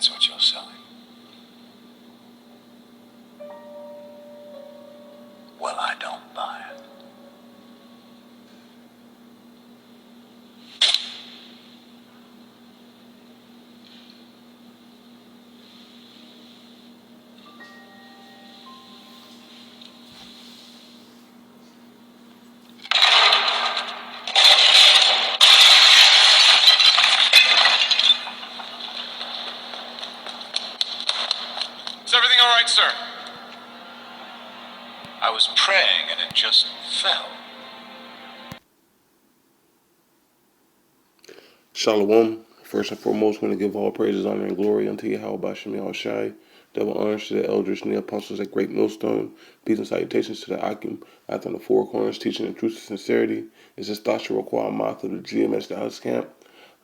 that's what you're selling. Well, I don't buy it. Is everything all right, sir? I was praying and it just fell. Shalom. First and foremost, I want to give all praises, honor, and glory unto Yahweh Bashem Yahushai. Double honors to the elders and the apostles at Great Millstone. Peace and salutations to the Akim out on the four corners, teaching the truth and sincerity. It's just Thashua Kwal Mouth of the GMS Dallas camp.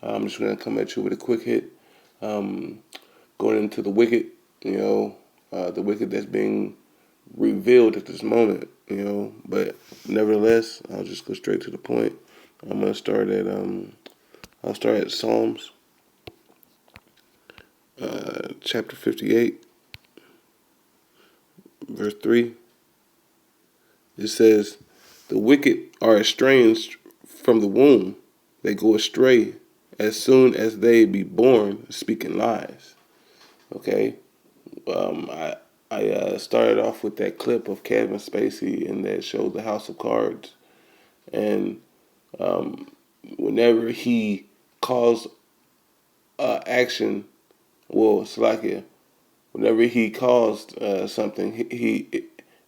I'm just going to come at you with a quick hit. Going into the wicked, the wicked that's being revealed at this moment, but nevertheless, I'll just go straight to the point. I'm going to start at I'll start at Psalms chapter 58, verse 3. It says, "The wicked are estranged from the womb. They go astray as soon as they be born, speaking lies." Okay. I started off with that clip of Kevin Spacey and that showed the House of Cards. And whenever he calls action, well, Salakia, whenever he caused something,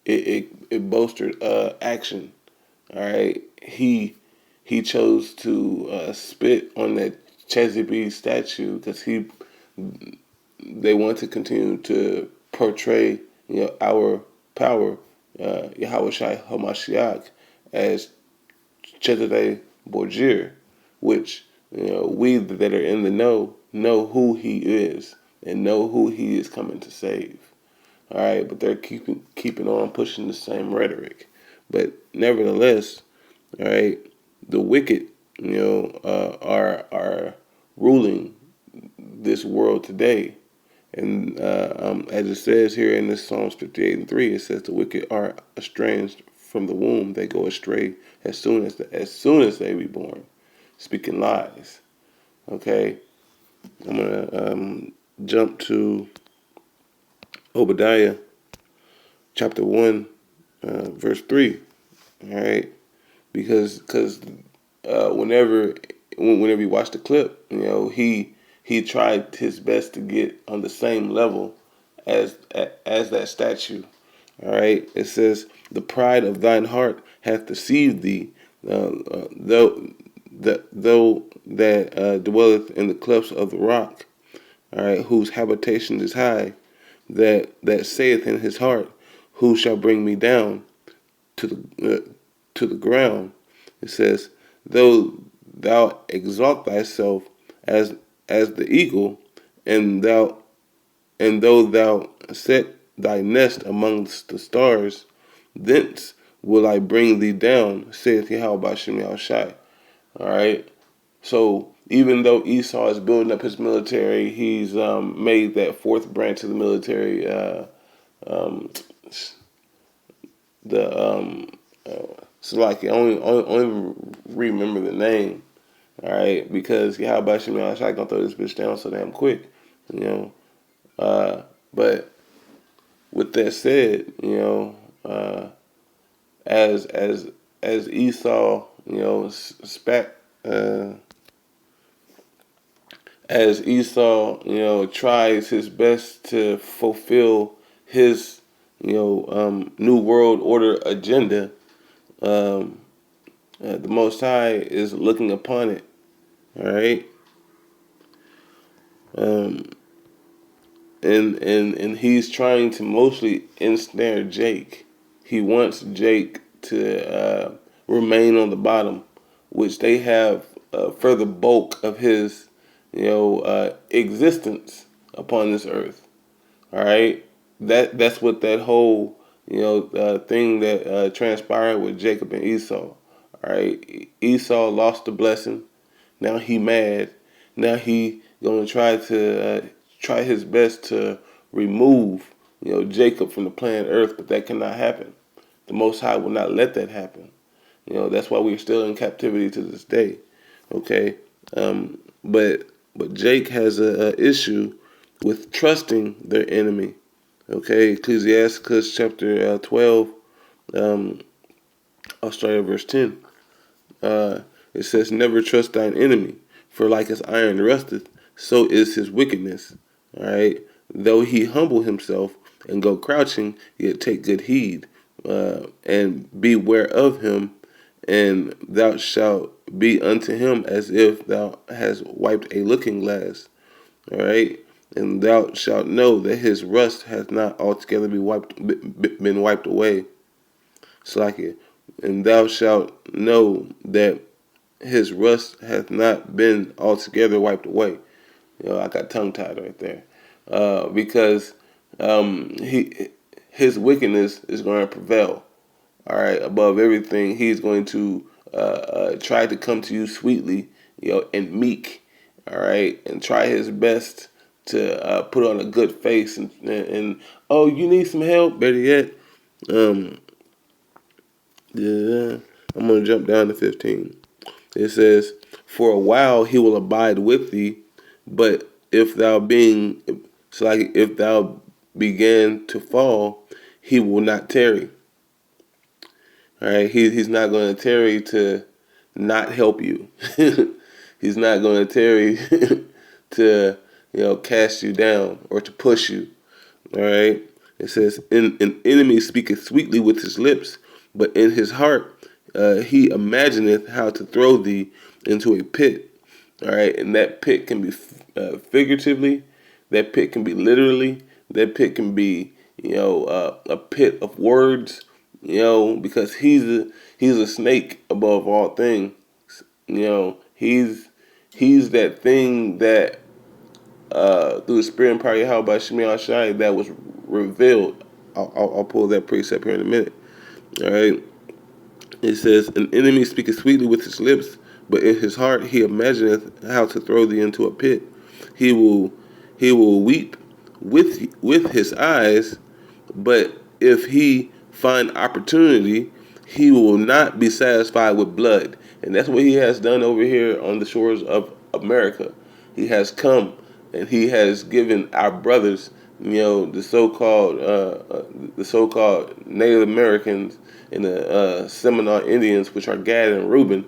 it bolstered action. All right, he chose to spit on that Chesapeake statue because they want to continue to portray our power, Yahweh Shai Hamashiach, as Chesapeake Borgia, which we that are in the know who he is and know who he is coming to save. All right, but they're keeping on pushing the same rhetoric. But nevertheless, all right, the wicked, are ruling this world today. And as it says here in this Psalms 58 and 3, it says the wicked are estranged from the womb; they go astray as soon as they be born, speaking lies. Okay, I'm gonna jump to Obadiah chapter 1, verse 3. All right, because whenever you watch the clip, he tried his best to get on the same level as that statue. All right, it says, "The pride of thine heart hath deceived thee, though that dwelleth in the clefts of the rock, all right, whose habitation is high, that saith in his heart, who shall bring me down to the ground?" It says, "Though thou exalt thyself as the eagle, and though thou set thy nest amongst the stars, thence will I bring thee down, saith Yahweh Bashem Yahushai." All right. So even though Esau is building up his military, he's made that fourth branch of the military, so like I only remember the name. All right, because Yahweh Bashem Yahushai gonna throw this bitch down so damn quick, you know. But with that said, as Esau, as Esau, tries his best to fulfill his, new world order agenda, the Most High is looking upon it. All right, and he's trying to mostly ensnare Jake. He wants Jake to remain on the bottom, which they have further bulk of his, existence upon this earth. All right, that's what that whole thing that transpired with Jacob and Esau. All right, Esau lost the blessing. Now he mad. Now he gonna try to try his best to remove, Jacob from the planet Earth, but that cannot happen. The Most High will not let that happen. That's why we're still in captivity to this day. Okay, but Jake has a issue with trusting their enemy. Okay, Ecclesiasticus chapter 12. Um, I'll start at verse 10. Uh, it says, "Never trust thine enemy, for like as iron rusteth, so is his wickedness." All right. Though he humble himself and go crouching, yet take good heed, and beware of him, and thou shalt be unto him as if thou hast wiped a looking glass. All right. And thou shalt know that his rust hath not altogether been wiped away. Slack, and thou shalt know that his rust hath not been altogether wiped away. I got tongue tied right there, because his wickedness is going to prevail. All right, above everything, he's going to try to come to you sweetly, and meek. All right, and try his best to put on a good face and oh, you need some help. Better yet, um, yeah, I'm gonna jump down to 15. It says, "For a while he will abide with thee, but if thou begin to fall, he will not tarry." All right, he's not going to tarry to not help you. He's not going to tarry to cast you down or to push you. All right. It says, "An enemy speaketh sweetly with his lips, but in his heart he imagineth how to throw thee into a pit." All right, and that pit can be figuratively, that pit can be literally, that pit can be a pit of words, because he's a snake above all things. He's that thing that through the spirit and power of Yahweh by Shemi Shai that was revealed. I'll pull that precept here in a minute. All right. It says, "An enemy speaketh sweetly with his lips, but in his heart he imagineth how to throw thee into a pit. He will weep with his eyes, but if he find opportunity, he will not be satisfied with blood." And that's what he has done over here on the shores of America. He has come and he has given our brothers, the so-called Native Americans and the Seminole Indians, which are Gad and Reuben.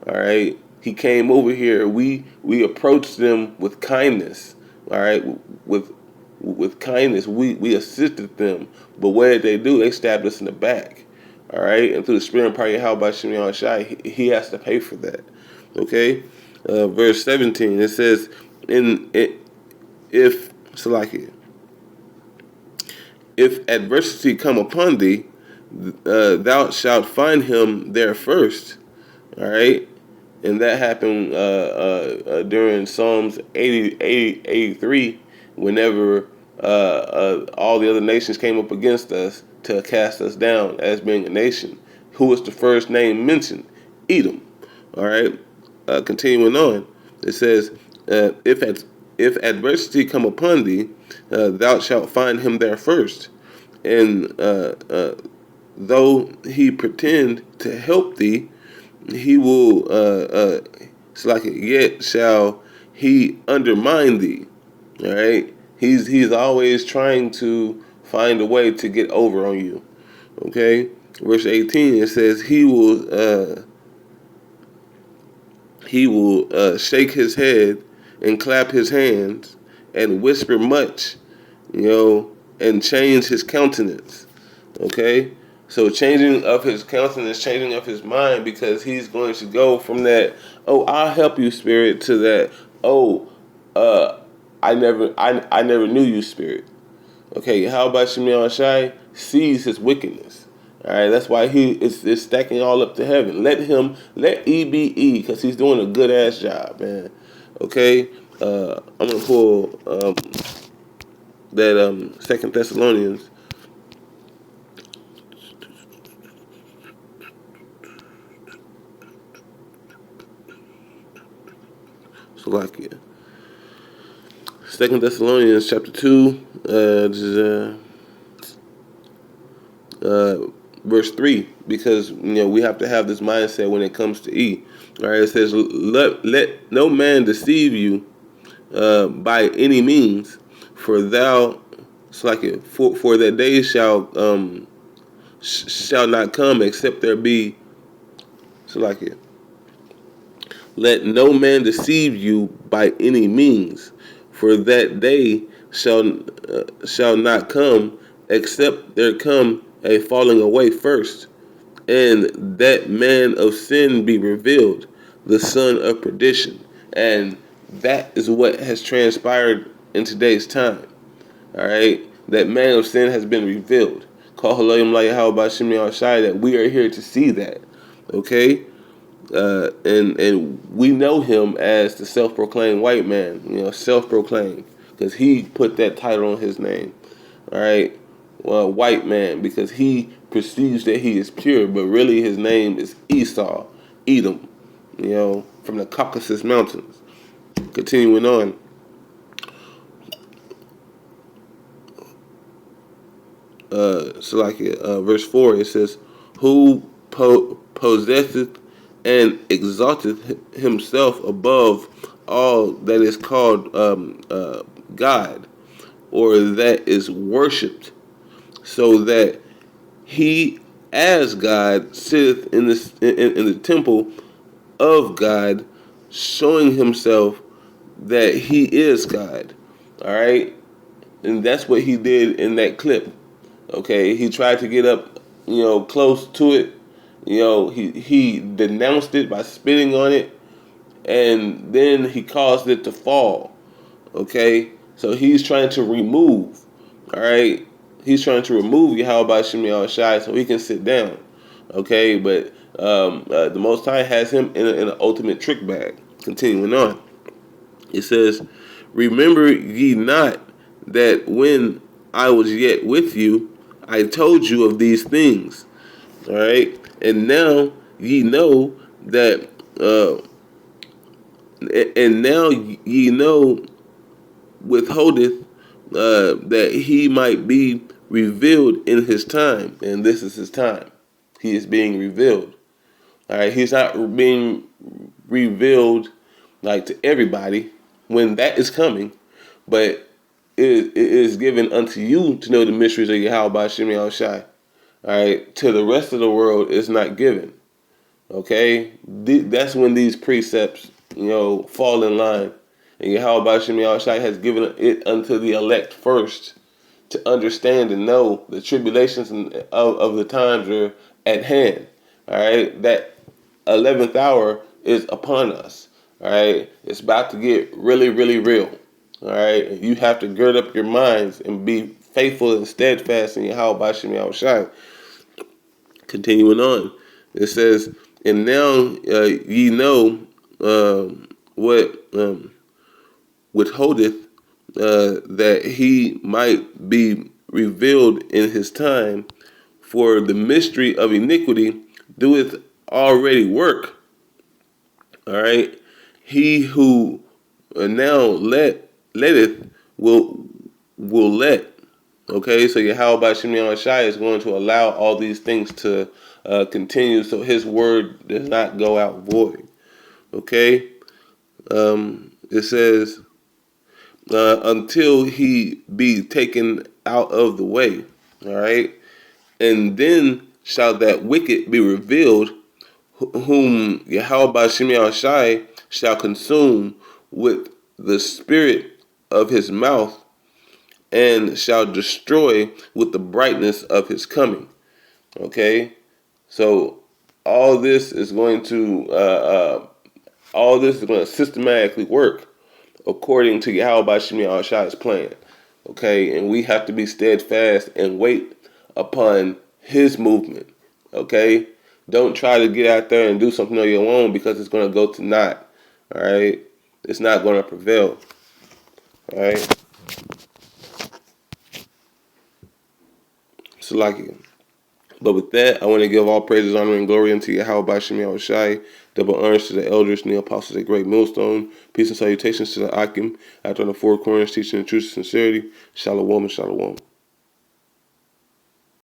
All right, he came over here. We approached them with kindness. All right, with kindness, we assisted them. But what did they do? They stabbed us in the back. All right, and through the spirit and power of Yahweh by Shimon Shai, he has to pay for that. Okay, verse 17. It says, "In it, if Salakia, if adversity come upon thee, thou shalt find him there first." All right, and that happened during Psalms 83, whenever all the other nations came up against us to cast us down as being a nation. Who was the first name mentioned? Edom. All right, continuing on, it says, if adversity come upon thee, thou shalt find him there first, and though he pretend to help thee, he will it's like yet shall he undermine thee. All right, he's always trying to find a way to get over on you. Okay, verse 18, it says he will shake his head and clap his hands and whisper much, and change his countenance. Okay, so changing of his countenance, changing of his mind, because he's going to go from that, "Oh, I'll help you," spirit, to that, "Oh, I never knew you," spirit. Okay, how about Shimon Shai sees his wickedness? All right, that's why he is stacking all up to heaven. Let E be E, because he's doing a good ass job, man. Okay, I'm gonna pull that Second Thessalonians. So like, yeah. Second Thessalonians chapter 2, verse 3, because we have to have this mindset when it comes to E. All right, it says, let no man deceive you by any means, for thou, it's like it, for that day shall not come except there be, so like it. Let no man deceive you by any means, for that day shall not come except there come a falling away first, and that man of sin be revealed, the son of perdition. And that is what has transpired in today's time. All right, that man of sin has been revealed. Call Halayim Layahaw Shimei Shai, that we are here to see that. Okay, and we know him as the self-proclaimed white man. Self-proclaimed, because he put that title on his name. All right, well, white man, because he perceives that he is pure, but really his name is Esau, Edom. From the Caucasus Mountains. Continuing on. Verse 4, it says, who possesseth and exalteth himself above all that is called God, or that is worshipped, so that he as God sitteth in the temple of God, showing himself that he is God. All right, and that's what he did in that clip. Okay, he tried to get up, close to it. He denounced it by spitting on it, and then he caused it to fall. Okay, so he's trying to remove. All right, he's trying to remove Yahweh Shemi Shai so he can sit down. Okay, but the Most High has him in an ultimate trick bag. Continuing on, it says, "Remember ye not that when I was yet with you, I told you of these things. All right, and now ye know that, and now ye know withholdeth that he might be revealed in his time." And this is his time. He is being revealed. All right, he's not being revealed like to everybody when that is coming, but it is given unto you to know the mysteries of Yahweh Shemi Al Shai. All right, to the rest of the world, it's not given. Okay, that's when these precepts, fall in line, and Yahweh Shemi Al Shai has given it unto the elect first to understand and know the tribulations of the times are at hand. All right, that 11th hour is upon us. All right, it's about to get really, really real. All right, you have to gird up your minds and be faithful and steadfast in Yahweh Shemi Al Shai. Continuing on, it says, "And now ye know what withholdeth that he might be revealed in his time, for the mystery of iniquity doeth already work." All right, he who now letteth will let. Okay, so Yahweh Shemi Shai is going to allow all these things to continue, so his word does not go out void. Okay, it says, until he be taken out of the way. All right, and then shall that wicked be revealed, whom Yahweh Shemi Shai shall consume with the spirit of his mouth, and shall destroy with the brightness of his coming. Okay, so all this is going to systematically work according to Yahweh Shemi Shai's plan. Okay, and we have to be steadfast and wait upon his movement. Okay, don't try to get out there and do something on your own, because it's going to go to naught. All right, it's not going to prevail. All right. So But with that, I want to give all praises, honor, and glory unto Yahweh Bashem Yahushai. Double honors to the elders and the apostles at Great Millstone. Peace and salutations to the Akim. After on the four corners, teaching the truth and sincerity. Shalom and shalom.